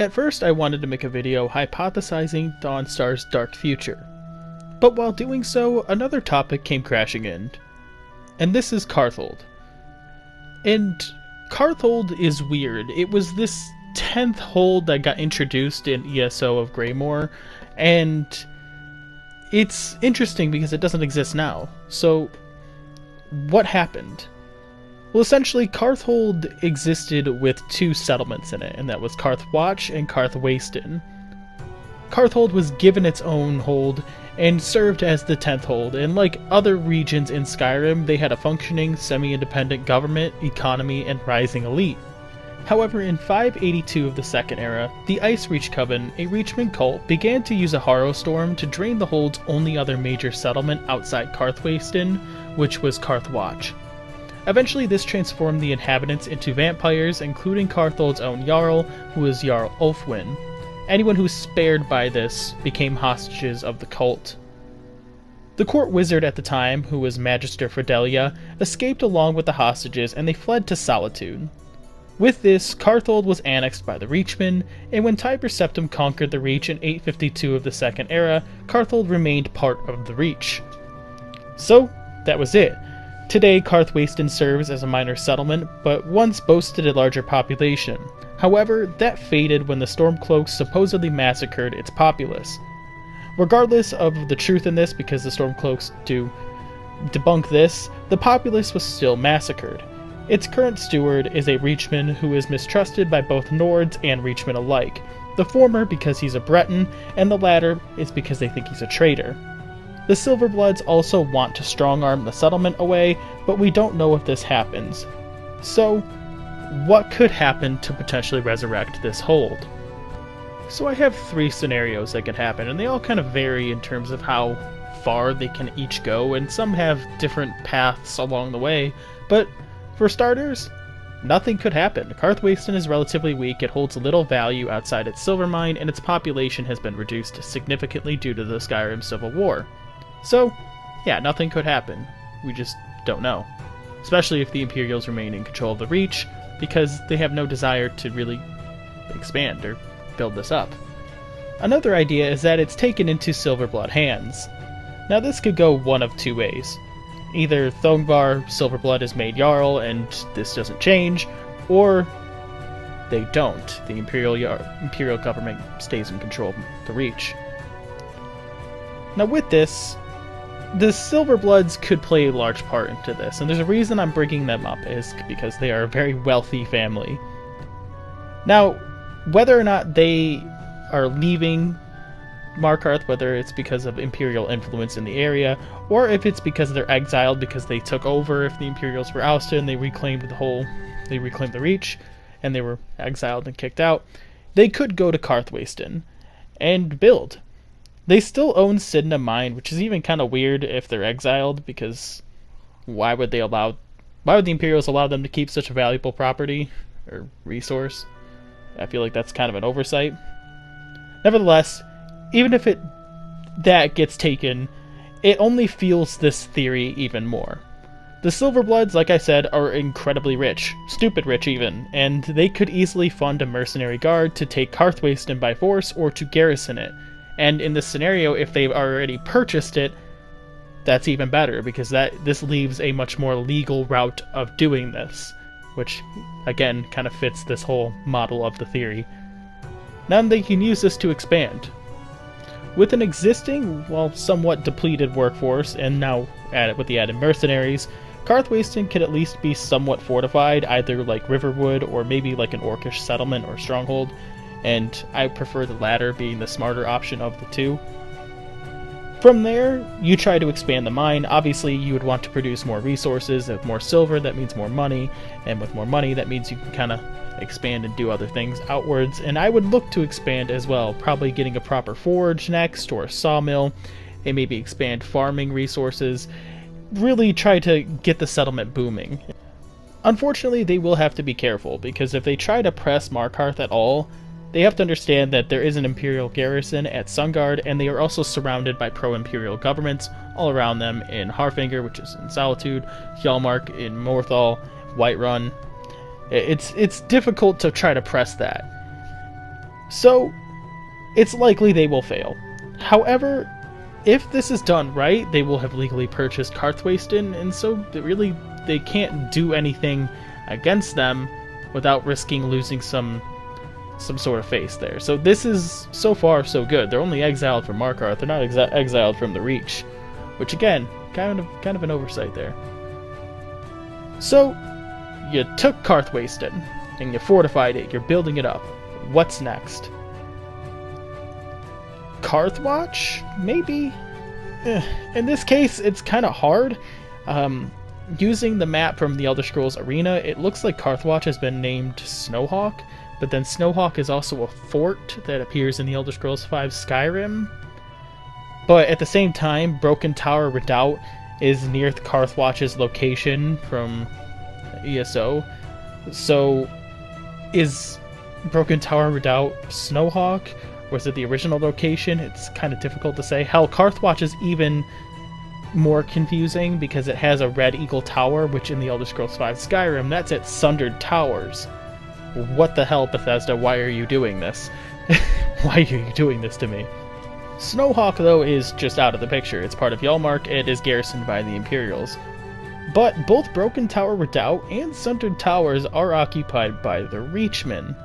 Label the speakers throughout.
Speaker 1: At first I wanted to make a video hypothesizing Dawnstar's dark future, but while doing so, another topic came crashing in, and this is Karthald. And Karthald is weird. It was this 10th hold that got introduced in ESO of Greymoor, and it's interesting because it doesn't exist now. So, what happened? Well, essentially, Karthald existed with two settlements in it, and that was Karthwatch and Karthwasten. Karthald was given its own hold and served as the 10th hold, and like other regions in Skyrim, they had a functioning, semi-independent government, economy, and rising elite. However, in 582 of the Second Era, the Ice Reach Coven, a Reachman cult, began to use a Harrowstorm to drain the hold's only other major settlement outside Karthwasten, which was Karthwatch. Eventually, this transformed the inhabitants into vampires, including Karthald's own Jarl, who was Jarl Ulfwin. Anyone who was spared by this became hostages of the cult. The court wizard at the time, who was Magister Fidelia, escaped along with the hostages, and they fled to Solitude. With this, Karthald was annexed by the Reachmen, and when Tiber Septim conquered the Reach in 852 of the Second Era, Karthald remained part of the Reach. So, that was it. Today, Karthwasten serves as a minor settlement, but once boasted a larger population. However, that faded when the Stormcloaks supposedly massacred its populace. Regardless of the truth in this, because the Stormcloaks do debunk this, the populace was still massacred. Its current steward is a Reachman who is mistrusted by both Nords and Reachmen alike, the former because he's a Breton, and the latter is because they think he's a traitor. The Silverbloods also want to strong-arm the settlement away, but we don't know if this happens. So, what could happen to potentially resurrect this hold? So I have three scenarios that could happen, and they all kind of vary in terms of how far they can each go, and some have different paths along the way, but for starters, nothing could happen. Karthwasten is relatively weak, it holds little value outside its silver mine, and its population has been reduced significantly due to the Skyrim Civil War. So, yeah, nothing could happen. We just don't know. Especially if the Imperials remain in control of the Reach, because they have no desire to really expand or build this up. Another idea is that it's taken into Silverblood hands. Now this could go one of two ways. Either Thongvar Silverblood is made Jarl and this doesn't change, or they don't. The Imperial government stays in control of the Reach. Now with this, the Silverbloods could play a large part into this, and there's a reason I'm bringing them up is because they are a very wealthy family. Now, whether or not they are leaving Markarth, whether it's because of Imperial influence in the area, or if it's because they're exiled because they took over, if the Imperials were ousted and they reclaimed the Reach, and they were exiled and kicked out, they could go to Karthwasten and build. They still own Sidna Mine, which is even kind of weird if they're exiled, because why would the Imperials allow them to keep such a valuable property or resource? I feel like that's kind of an oversight. Nevertheless, even if that gets taken, it only fuels this theory even more. The Silverbloods, like I said, are incredibly rich, stupid rich even, and they could easily fund a mercenary guard to take Karthwasten by force or to garrison it. And in this scenario, if they've already purchased it, that's even better, because this leaves a much more legal route of doing this, which, again, kind of fits this whole model of the theory. Now they can use this to expand. With an existing, well, somewhat depleted workforce, and now with the added mercenaries, Karthwasten could at least be somewhat fortified, either like Riverwood or maybe like an Orcish settlement or stronghold, and I prefer the latter being the smarter option of the two. From there, you try to expand the mine. Obviously, you would want to produce more resources. With more silver, that means more money, and with more money, that means you can kind of expand and do other things outwards, and I would look to expand as well, probably getting a proper forge next, or a sawmill, and maybe expand farming resources, really try to get the settlement booming. Unfortunately, they will have to be careful, because if they try to press Markarth at all, they have to understand that there is an Imperial garrison at Sungard, and they are also surrounded by pro-Imperial governments all around them in Harfinger, which is in Solitude, Hjalmark in Morthal, Whiterun. It's difficult to try to press that. So, it's likely they will fail. However, if this is done right, they will have legally purchased Karthwasten, and so they can't do anything against them without risking losing some sort of face there. So this is, so far, so good. They're only exiled from Markarth. They're not exiled from the Reach, which again, kind of an oversight there. So you took Karthwasten and you fortified it. You're building it up. What's next? Karthwatch? Maybe? In this case, it's kind of hard. Using the map from the Elder Scrolls Arena, it looks like Karthwatch has been named Snowhawk, but then Snowhawk is also a fort that appears in the Elder Scrolls V Skyrim. But at the same time, Broken Tower Redoubt is near Karthwatch's location from ESO. So, is Broken Tower Redoubt Snowhawk? Was it the original location? It's kind of difficult to say. Hell, Karthwatch is even more confusing because it has a Red Eagle Tower, which in the Elder Scrolls V Skyrim, that's at Sundered Towers. What the hell, Bethesda? Why are you doing this? Why are you doing this to me? Snowhawk, though, is just out of the picture. It's part of Yalmark. It is garrisoned by the Imperials. But both Broken Tower Redoubt and Sundered Towers are occupied by the Reachmen.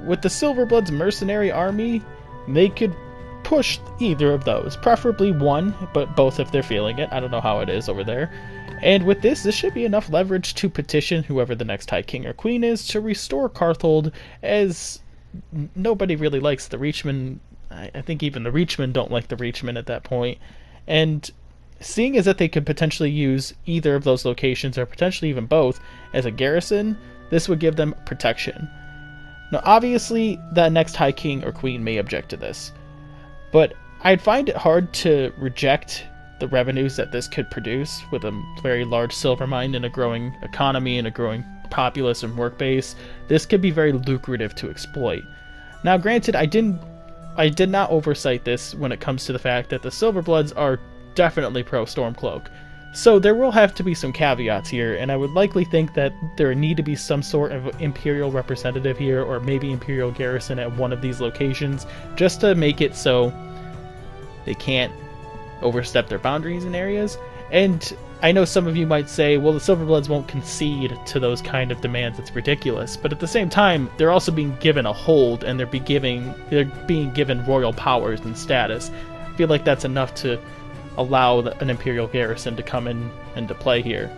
Speaker 1: With the Silverbloods mercenary army, they could push either of those, preferably one, but both if they're feeling it. I don't know how it is over there. And with this should be enough leverage to petition whoever the next High King or Queen is to restore Karthald, as nobody really likes the Reachmen. I think even the Reachmen don't like the Reachmen at that point. And seeing as that they could potentially use either of those locations, or potentially even both, as a garrison, this would give them protection. Now, obviously, the next High King or Queen may object to this, but I'd find it hard to reject the revenues that this could produce with a very large silver mine and a growing economy and a growing populace and work base. This could be very lucrative to exploit. Now, granted, I did not oversight this when it comes to the fact that the Silverbloods are definitely pro Stormcloak. So there will have to be some caveats here, and I would likely think that there need to be some sort of Imperial representative here, or maybe Imperial garrison at one of these locations, just to make it so they can't overstep their boundaries in areas. And I know some of you might say, well, the Silverbloods won't concede to those kind of demands, it's ridiculous. But at the same time, they're also being given a hold, and they're being given royal powers and status. I feel like that's enough to allow an Imperial garrison to come in and to play here.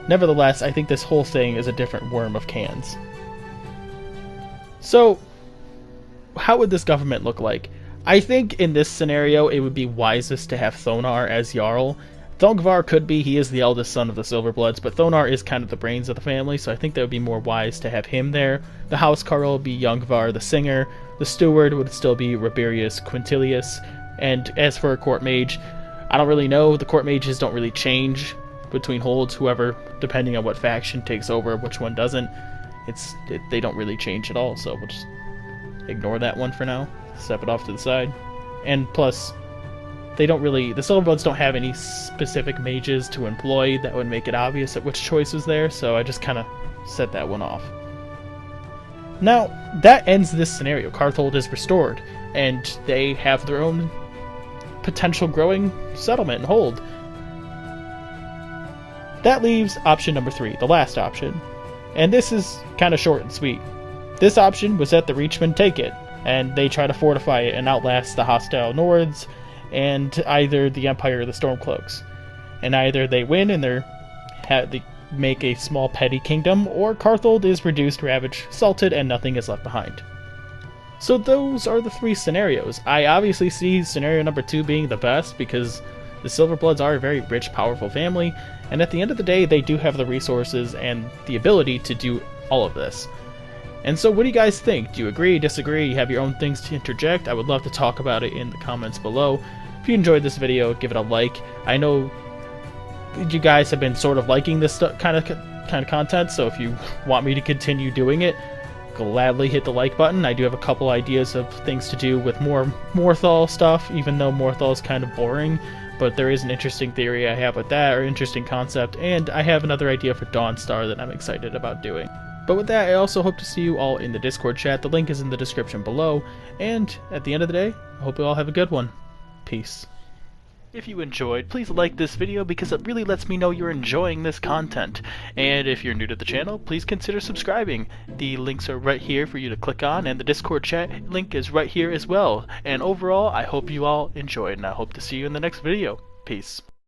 Speaker 1: Nevertheless, I think this whole thing is a different worm of cans. So, how would this government look like? I think in this scenario, it would be wisest to have Thonar as Jarl. Thongvar could be, he is the eldest son of the Silverbloods, but Thonar is kind of the brains of the family, so I think that would be more wise to have him there. The Housecarl would be Yngvar the Singer, the Steward would still be Rabirius Quintilius, and as for a Court Mage, I don't really know. The Court Mages don't really change between holds. Whoever, depending on what faction takes over, which one doesn't, they don't really change at all. So we'll just ignore that one for now. Step it off to the side. And plus, the Silverbloods don't have any specific mages to employ that would make it obvious at which choice was there. So I just kind of set that one off. Now that ends this scenario. Karthald is restored, and they have their own potential growing settlement and hold. That leaves option number 3, the last option. And this is kind of short and sweet. This option was that the Reachmen take it, and they try to fortify it and outlast the hostile Nords, and either the Empire or the Stormcloaks. And either they win and they make a small petty kingdom, or Karthald is reduced, ravaged, salted, and nothing is left behind. So those are the 3 scenarios. I obviously see scenario number 2 being the best, because the Silverbloods are a very rich, powerful family, and at the end of the day, they do have the resources and the ability to do all of this. And so what do you guys think? Do you agree, disagree? You have your own things to interject? I would love to talk about it in the comments below. If you enjoyed this video, give it a like. I know you guys have been sort of liking this kind of content, so if you want me to continue doing it, gladly hit the like button. I do have a couple ideas of things to do with more Morthal stuff, even though Morthal is kind of boring, but there is an interesting theory I have with that, or interesting concept, and I have another idea for Dawnstar that I'm excited about doing. But with that, I also hope to see you all in the Discord chat. The link is in the description below. And at the end of the day, I hope you all have a good one. Peace. If you enjoyed, please like this video because it really lets me know you're enjoying this content. And if you're new to the channel, please consider subscribing. The links are right here for you to click on, and the Discord chat link is right here as well. And overall, I hope you all enjoyed, and I hope to see you in the next video. Peace.